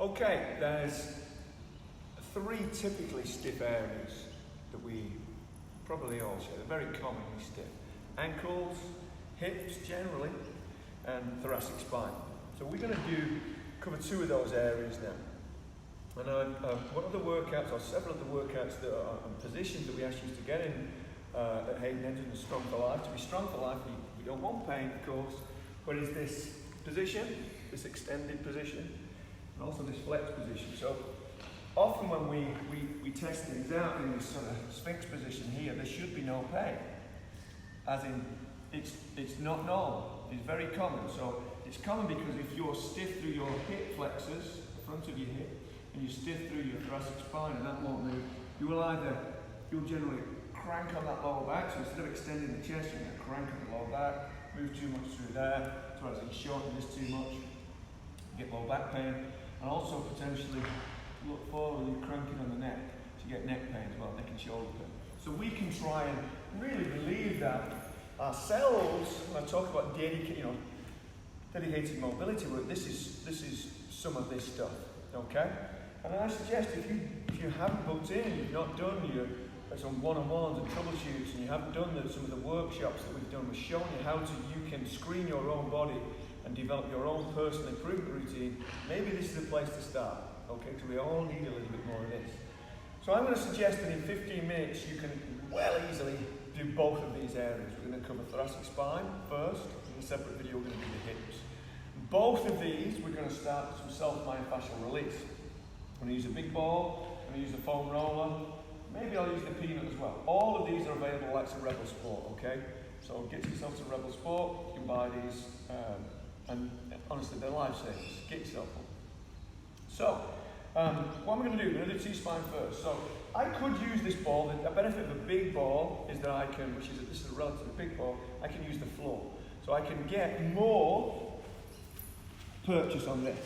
Okay, there's three typically stiff areas that we probably all share. They're very commonly stiff. Ankles, hips generally, and thoracic spine. So we're going to cover two of those areas now. And one of the workouts, or several of the workouts that are positions that we ask you to get in at Hayden Engine and Strong for Life. To be strong for life, you don't want pain, of course, but it's this position, this extended position, and also this flex position. So often when we test things out in this sort of sphinx position here, there should be no pain. As in, it's not normal. It's very common. So it's common because if you're stiff through your hip flexors, the front of your hip, and you're stiff through your thoracic spine and that won't move, you'll generally crank on that lower back. So instead of extending the chest, you're going to crank on the lower back, move too much through there, whereas you shorten this too much, get low back pain, and also potentially look forward and cranking on the neck to get neck pain as well, neck and shoulder pain. So we can try and really relieve that ourselves. When I talk about dedicated mobility work, this is some of this stuff, okay? And I suggest if you haven't booked in, you've not done some one-on-ones and troubleshoots, and you haven't done some of the workshops that we've done, we've shown you how you can screen your own body and develop your own personal improvement routine. Maybe this is a place to start, okay? Because we all need a little bit more of this. So I'm going to suggest that in 15 minutes you can well easily do both of these areas. We're going to cover thoracic spine first. In a separate video we're going to do the hips. Both of these we're going to start with some self-myofascial release. I'm going to use a big ball, I'm going to use a foam roller, maybe I'll use the peanut as well. All of these are available like some Rebel Sport, okay? So get yourself some Rebel Sport, you can buy these, and honestly they're lifesavers. Get yourself one. So, what I'm going to do, we're going to do T-spine first. So, I could use this ball. The benefit of a big ball is that I can, this is a relatively big ball, I can use the floor. So I can get more purchase on this.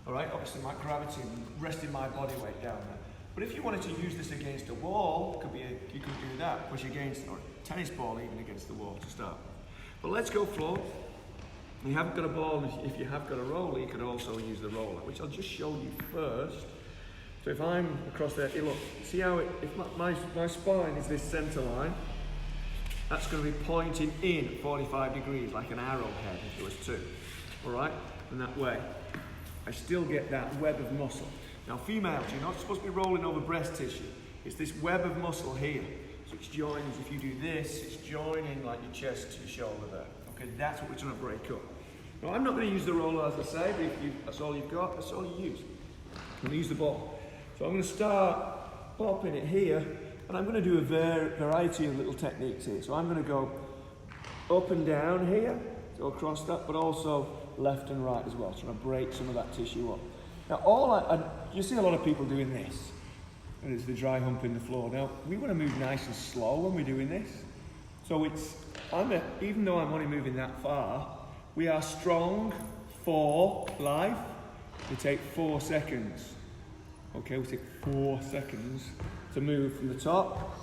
Alright, obviously my gravity resting my body weight down there. But if you wanted to use this against a wall, you could do that, push against, or a tennis ball even against the wall to start. But let's go floor. If you haven't got a ball, if you have got a roller, you could also use the roller, which I'll just show you first. So if I'm across there, look, see how if my spine is this center line, that's going to be pointing in at 45 degrees, like an arrowhead if there was two. Alright? And that way, I still get that web of muscle. Now females, you're not supposed to be rolling over breast tissue. It's this web of muscle here. So it's joins, if you do this, it's joining like your chest to your shoulder there. Okay, that's what we're trying to break up. Now I'm not going to use the roller as I say, but if that's all you've got, that's all you use. I'm going to use the ball. So I'm going to start popping it here, and I'm going to do a variety of little techniques here. So I'm going to go up and down here, so across that, but also left and right as well, trying to break some of that tissue up. Now you see a lot of people doing this, and it's the dry hump in the floor. Now we want to move nice and slow when we're doing this. So even though I'm only moving that far, we are strong for life. We take 4 seconds. Okay, we take 4 seconds to move from the top.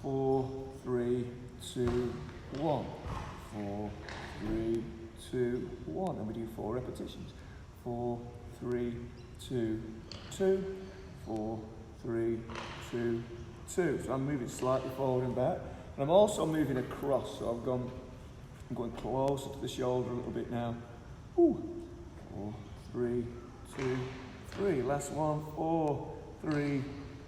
4, 3, 2, 1. 4, 3, 2, 1. And we do 4 repetitions. 4, 3, 2, 2. 4, 3, 2, 2. So I'm moving slightly forward and back. And I'm also moving across. So I'm going closer to the shoulder a little bit now. Ooh. 4, 3, 2, 3. Last one. 4, 3,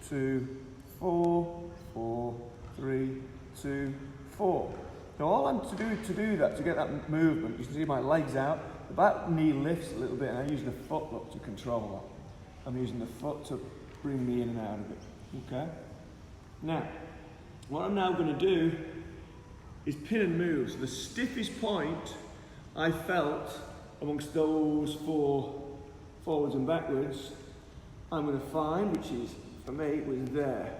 2, 4. 4, 3, 2, 4. Now all I'm to do that, to get that movement, you can see my legs out, the back knee lifts a little bit, and I use the foot look to control that. I'm using the foot to bring me in and out of it. Okay? Now, what I'm now going to do is pin and move. So the stiffest point I felt amongst those 4 forwards and backwards, I'm going to find, which is, for me, was there.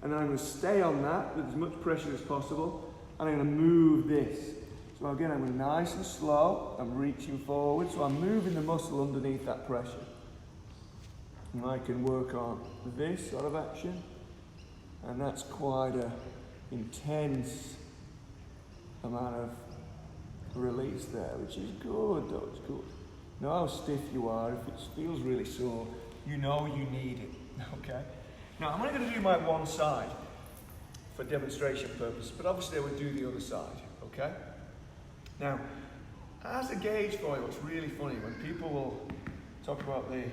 And then I'm going to stay on that with as much pressure as possible, and I'm going to move this. So again, I'm going nice and slow, I'm reaching forward, so I'm moving the muscle underneath that pressure. And I can work on this sort of action, and that's quite an intense amount of release there, which is good though, it's good. know how stiff you are. If it feels really sore, you know you need it, okay? Now, I'm only going to do my one side for demonstration purposes, but obviously I would do the other side, okay? Now, as a gauge for you, what's really funny, when people will talk about the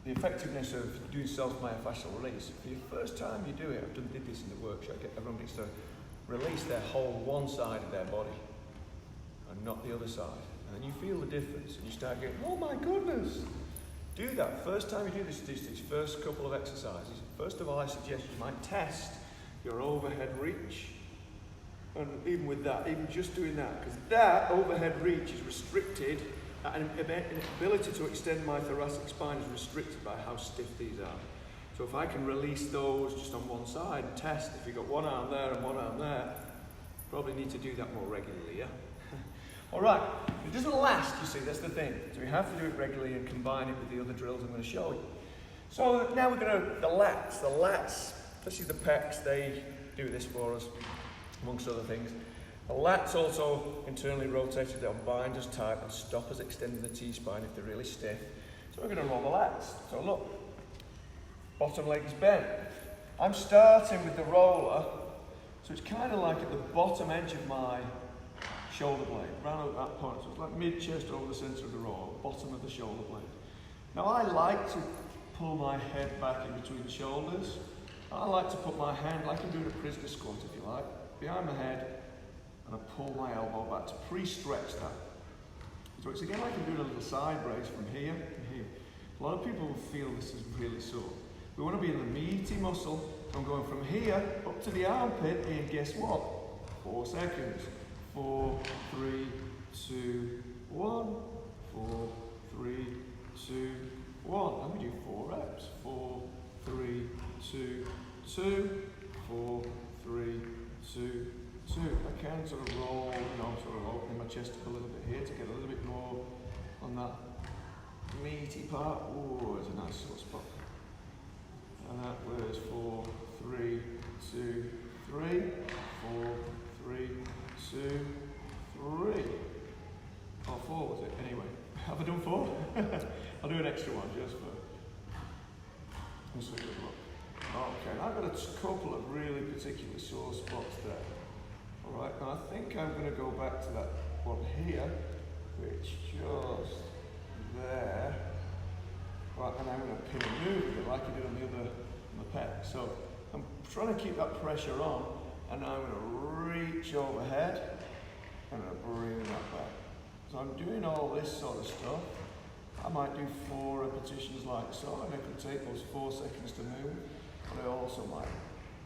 effectiveness of doing self-myofascial release, for your first time you do it, I did this in the workshop, everyone gets to release their whole one side of their body and not the other side. And then you feel the difference and you start going, oh my goodness! Do that. First time you do this, these first couple of exercises, first of all I suggest you might test your overhead reach. And even with that, even just doing that, because that overhead reach is restricted, an ability to extend my thoracic spine is restricted by how stiff these are. So if I can release those just on one side and test, if you've got one arm there and one arm there, probably need to do that more regularly, yeah? All right, it doesn't last, you see, that's the thing. So we have to do it regularly and combine it with the other drills I'm going to show you. So now we're going to, the lats, especially the pecs, they do this for us, amongst other things. The lats also internally rotated, they'll bind us tight and stop us extending the T-spine if they're really stiff. So we're going to roll the lats. So look, bottom leg is bent. I'm starting with the roller, so it's kind of like at the bottom edge of my shoulder blade, round at that point. So it's like mid-chest over the centre of the roller, bottom of the shoulder blade. Now I like to pull my head back in between the shoulders. I like to put my hand, like I'm doing a prisoner squat if you like, behind my head, and I pull my elbow back to pre-stretch that. So it's again like I'm doing a little side brace from here to here. A lot of people will feel this is really sore. We want to be in the meaty muscle. So I'm going from here up to the armpit, and guess what? 4 seconds. 4, 3, 2, 1. 4, 3, 2, 1. And we do 4 reps. 4, 3, 2, 2. 4, 3, 2, 2. I can sort of roll, sort of opening my chest up a little bit here to get a little bit more on that meaty part. Oh, there's a nice sore spot. And that was 4, 3, 2, 3. 4, 3, 2, 3. Oh, 4 was it? Anyway, have I done 4? I'll do an extra one just for. Let's have a look. Okay, I've got a couple of really particular sore spots there. Alright, and I think I'm going to go back to that one here, which just there. Right, and I'm going to pin and move a bit like I did on the pec. So I'm trying to keep that pressure on, and I'm going to reach overhead, and I'm going to bring that back. So I'm doing all this sort of stuff. I might do 4 repetitions like so, and I can take those 4 seconds to move. But I also might,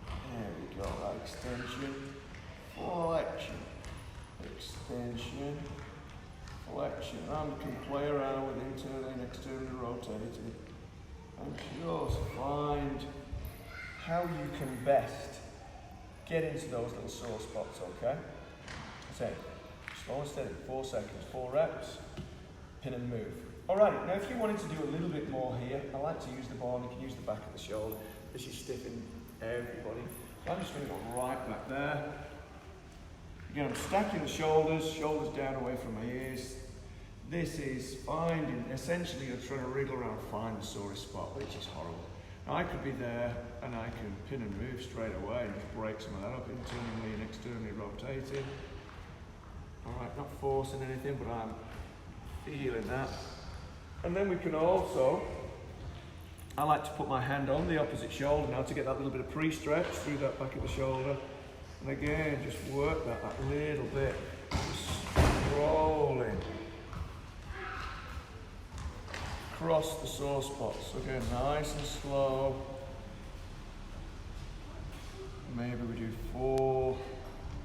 there we go, that extension, flexion, extension, flexion. I can play around with internally and externally rotating and just find how you can best get into those little sore spots, okay? So, slow and steady, 4 seconds, 4 reps, pin and move. Alright, now if you wanted to do a little bit more here, I like to use the ball, and you can use the back of the shoulder. This is stiffing everybody. So I'm just going to go right back there. Again, I'm stacking the shoulders down away from my ears. This is finding, essentially you're trying to wriggle around and find the sorest spot, which is horrible. Now I could be there and I can pin and move straight away and just break some of that up internally and externally rotating. Alright, not forcing anything, but I'm feeling that. And then we can also, I like to put my hand on the opposite shoulder now to get that little bit of pre-stretch through that back of the shoulder. And again, just work that little bit, just rolling across the sore spots. So again, nice and slow. Maybe we do 4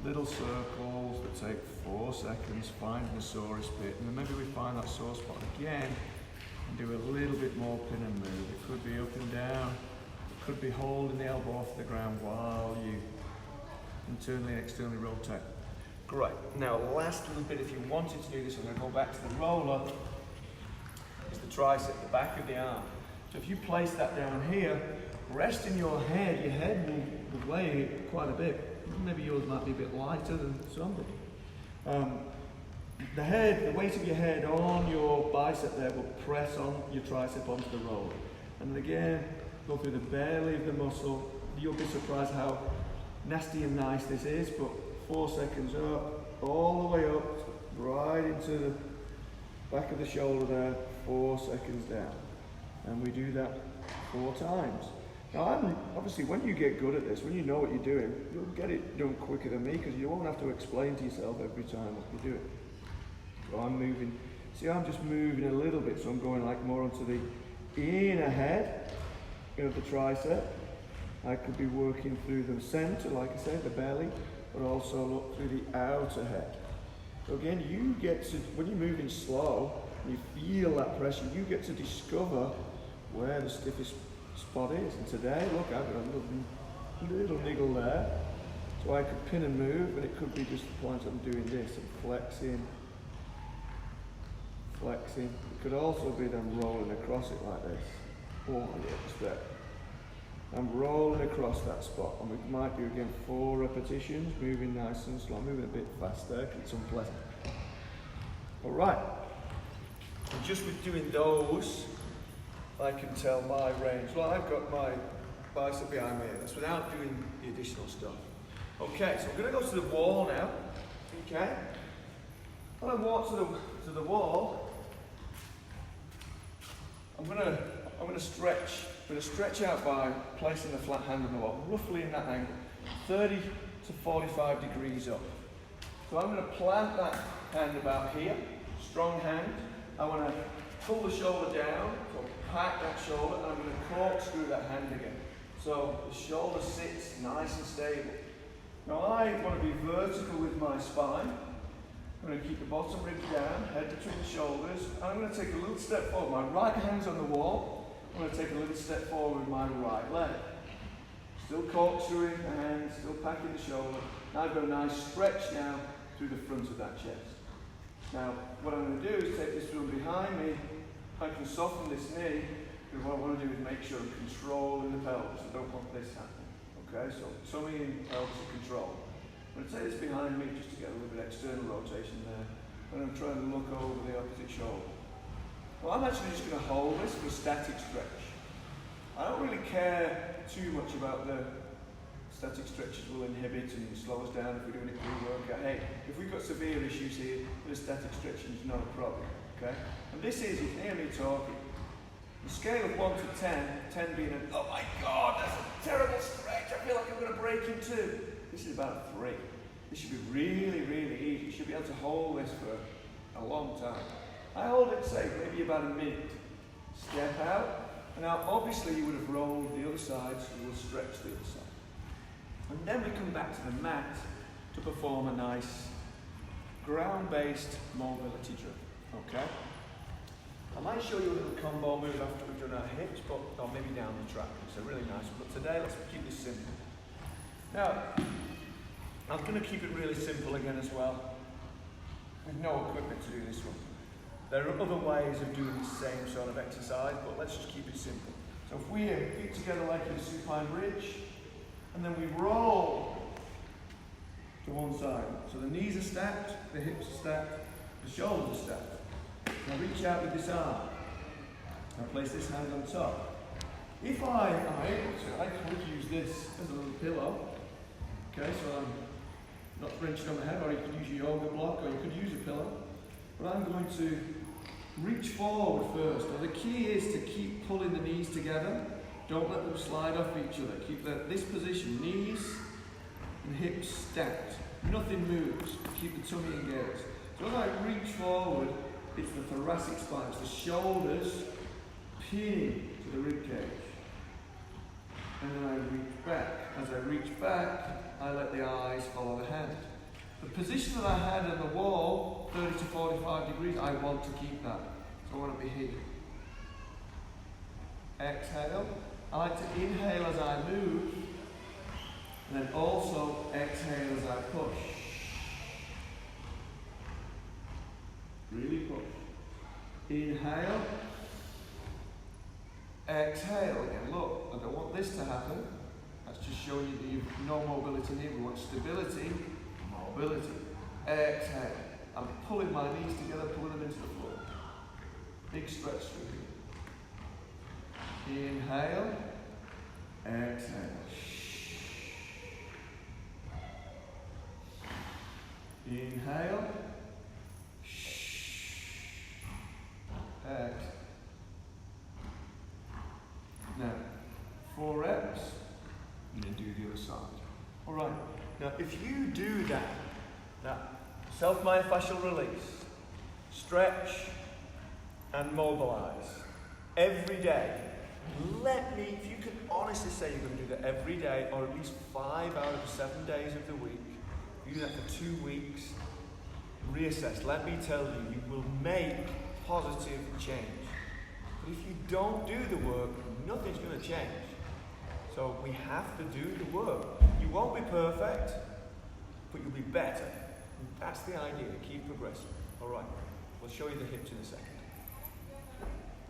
little circles that take 4 seconds, finding the sorest bit, and then maybe we find that sore spot again and do a little bit more pin and move. It could be up and down, it could be holding the elbow off the ground while you internally and externally rotate. Great. Now, last little bit, if you wanted to do this, I'm going to go back to the roller, is the tricep, the back of the arm. So if you place that down here, resting your head will weigh quite a bit. Maybe yours might be a bit lighter than somebody. The head, the weight of your head on your bicep there will press on your tricep onto the roller. And then again, go through the belly of the muscle. You'll be surprised how nasty and nice this is, but 4 seconds up, all the way up, right into the back of the shoulder there, 4 seconds down. And we do that 4 times. Now, obviously, when you get good at this, when you know what you're doing, you'll get it done quicker than me because you won't have to explain to yourself every time what you're doing. So I'm moving, see, I'm just moving a little bit, so I'm going like more onto the inner head of the tricep. I could be working through the center, like I said, the belly, but also look through the outer head. So again, you get to, when you're moving slow, and you feel that pressure, you get to discover where the stiffest spot is. And today, look, I've got a little niggle there. So I could pin and move, and it could be just the point I'm doing this, and flexing, flexing. It could also be them rolling across it like this. Oh, yeah, just there. I'm rolling across that spot, and we might do again 4 repetitions, moving nice and slow, moving a bit faster, because it's unpleasant. All right, and just with doing those, I can tell my range. Well, I've got my bicep behind me, that's without doing the additional stuff. Okay, so I'm going to go to the wall now, okay? When I walk to the wall, I'm going to stretch. I'm going to stretch out by placing the flat hand on the wall, roughly in that angle, 30 to 45 degrees up. So I'm going to plant that hand about here, strong hand. I want to pull the shoulder down, so pack that shoulder, and I'm going to corkscrew that hand again. So the shoulder sits nice and stable. Now I want to be vertical with my spine. I'm going to keep the bottom rib down, head between the shoulders, and I'm going to take a little step forward. My right hand's on the wall. I'm going to take a little step forward with my right leg. Still corkscrewing the hand, still packing the shoulder. Now I've got a nice stretch now through the front of that chest. Now what I'm going to do is take this from behind me. I can soften this knee, because what I want to do is make sure I'm controlling the pelvis. I don't want this happening. Okay, so tummy and pelvis control. I'm going to take this behind me just to get a little bit external rotation there. And I'm trying to look over the opposite shoulder. Well, I'm actually just going to hold this for a static stretch. I don't really care too much about the static stretches will inhibit and slow us down if we're doing it pre-workout. Hey, if we've got severe issues here, the static stretching is not a problem. Okay? And this is, you can hear me talking, the scale of 1 to 10, 10 being an, oh my God, that's a terrible stretch, I feel like I'm going to break in 2. This is about a 3. This should be really, really easy. You should be able to hold this for a long time. I hold it, say, maybe about a minute. Step out. And now, obviously, you would have rolled the other side, so you will stretch the other side. And then we come back to the mat to perform a nice ground-based mobility drill. Okay? I might show you a little combo move after we've done our hips, but or maybe down the track. It's a really nice one. But today, let's keep this simple. Now, I'm going to keep it really simple again as well, with no equipment to do this one. There are other ways of doing the same sort of exercise, but let's just keep it simple. So if we feet together like in a supine bridge, and then we roll to one side. So the knees are stacked, the hips are stacked, the shoulders are stacked. Now reach out with this arm. Now place this hand on top. If I am able to, I could use this as a little pillow. Okay, so I'm not wrenching on the head, or you could use your yoga block, or you could use a pillow. But I'm going to reach forward first. Now the key is to keep pulling the knees together. Don't let them slide off each other. Keep this position, knees and hips stacked. Nothing moves. Keep the tummy engaged. So as I reach forward, it's the thoracic spine, it's the shoulders pinning to the rib cage. And then I reach back. As I reach back, I let the eyes follow the hand. The position of that hand on the wall, 30 to 45 degrees, I want to keep that. So I want to be here. Exhale. I like to inhale as I move, and then also exhale as I push. Really push. Inhale. Exhale again. Look, I don't want this to happen. That's just showing you that you've no mobility here. We want stability, mobility. Exhale. I'm pulling my knees together, pulling them into the floor. Big stretch through here. Inhale, exhale. Inhale, exhale. Now, 4 reps, and then do the other side. All right. Now, if you do that self-myofascial release, stretch and mobilize every day, if you can honestly say you're going to do that every day, or at least 5 out of the 7 days of the week, you do that for 2 weeks, reassess. Let me tell you, you will make positive change. But if you don't do the work, nothing's going to change. So we have to do the work. You won't be perfect, but you'll be better. That's the idea. Keep progressing. All right. We'll show you the hips in a second.